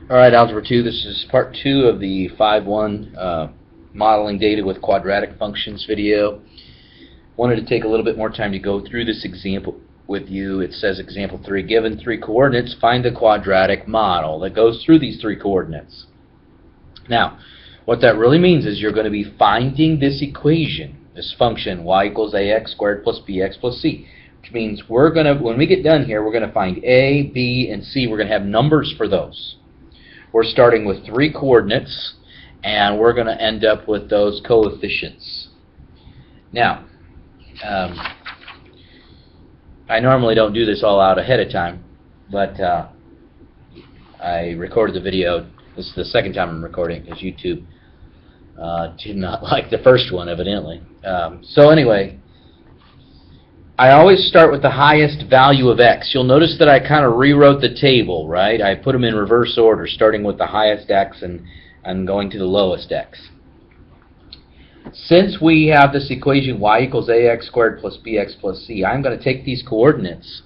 Alright, Algebra 2, this is part 2 of the 5.1 modeling data with quadratic functions video. Wanted to take a little bit more time to go through this example with you. It says example 3, given 3 coordinates, find the quadratic model that goes through these 3 coordinates. Now, what that really means is you're going to be finding this equation, this function y equals ax squared plus bx plus c, which means we're going to, when we get done here, we're going to find a, b, and c. We're going to have numbers for those. We're starting with 3 coordinates, and we're going to end up with those coefficients. Now, I normally don't do this all out ahead of time, but I recorded the video. This is the second time I'm recording, because YouTube did not like the first one, evidently. So anyway, I always start with the highest value of x. You'll notice that I kind of rewrote the table, right? I put them in reverse order, starting with the highest x and going to the lowest x. Since we have this equation y equals ax squared plus bx plus c, I'm going to take these coordinates,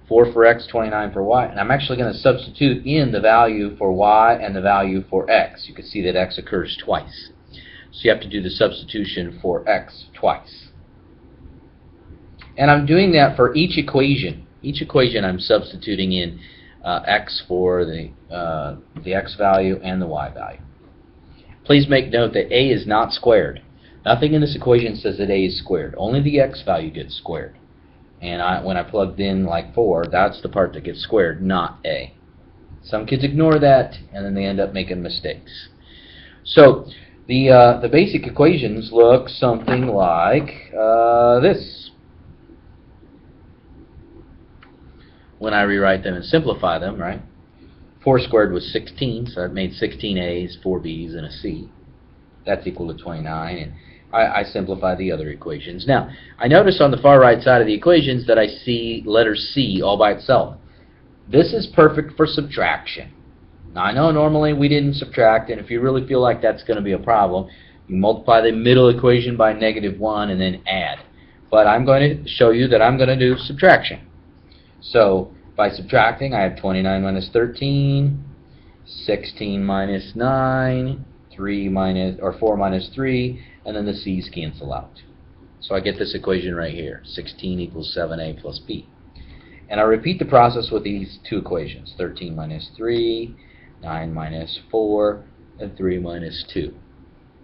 4 for x, 29 for y, and I'm actually going to substitute in the value for y and the value for x. You can see that x occurs twice. So you have to do the substitution for x twice. And I'm doing that for each equation. Each equation I'm substituting in x for the x value and the y value. Please make note that a is not squared. Nothing in this equation says that a is squared. Only the x value gets squared. And when I plugged in like 4, that's the part that gets squared, not a. Some kids ignore that, and then they end up making mistakes. So the basic equations look something like this. When I rewrite them and simplify them, right? 4 squared was 16, so I've made 16 A's, 4 B's, and a C. That's equal to 29, and I simplify the other equations. Now, I notice on the far right side of the equations that I see letter C all by itself. This is perfect for subtraction. Now, I know normally we didn't subtract, and if you really feel like that's going to be a problem, you multiply the middle equation by -1 and then add. But I'm going to show you that I'm going to do subtraction. So, by subtracting, I have 29 minus 13, 16 minus 9, 4 minus 3, and then the c's cancel out. So I get this equation right here, 16 equals 7a plus b. And I repeat the process with these 2 equations, 13 minus 3, 9 minus 4, and 3 minus 2.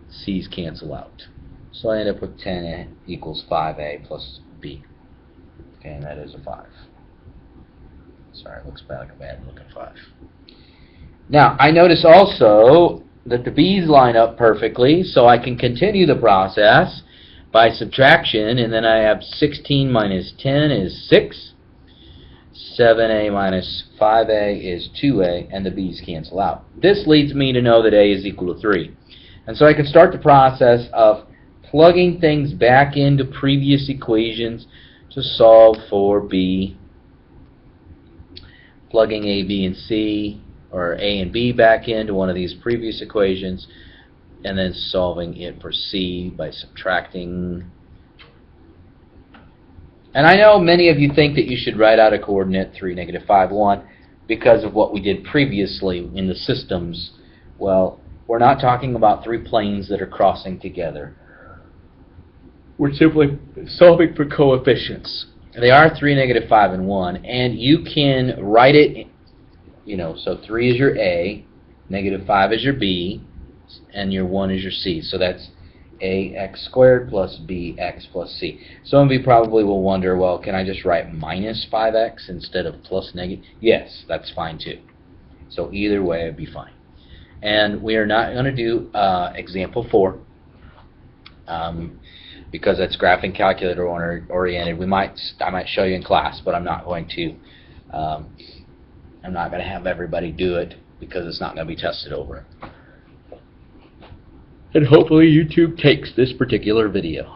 C's cancel out. So I end up with 10 equals 5a plus b. Okay, and that is a 5. Sorry, it looks like a bad looking 5. Now, I notice also that the b's line up perfectly, so I can continue the process by subtraction, and then I have 16 minus 10 is 6, 7a minus 5a is 2a, and the b's cancel out. This leads me to know that a is equal to 3. And so I can start the process of plugging things back into previous equations to solve for b. Plugging a, b, and c, or a and b back into one of these previous equations, and then solving it for c by subtracting. And I know many of you think that you should write out a coordinate 3, -5, 1 because of what we did previously in the systems. Well, we're not talking about 3 planes that are crossing together. We're simply solving for coefficients. They are 3, -5, and 1, and you can write it, so 3 is your A, -5 is your B, and your 1 is your C. So that's ax squared plus bx plus c. Some of you probably will wonder, well, can I just write minus 5x instead of plus negative? Yes, that's fine too. So either way it'd be fine. And we are not going to do example 4. Because that's graphing calculator oriented. I might show you in class, but I'm not going to. I'm not going to have everybody do it because it's not going to be tested over it. And hopefully YouTube takes this particular video.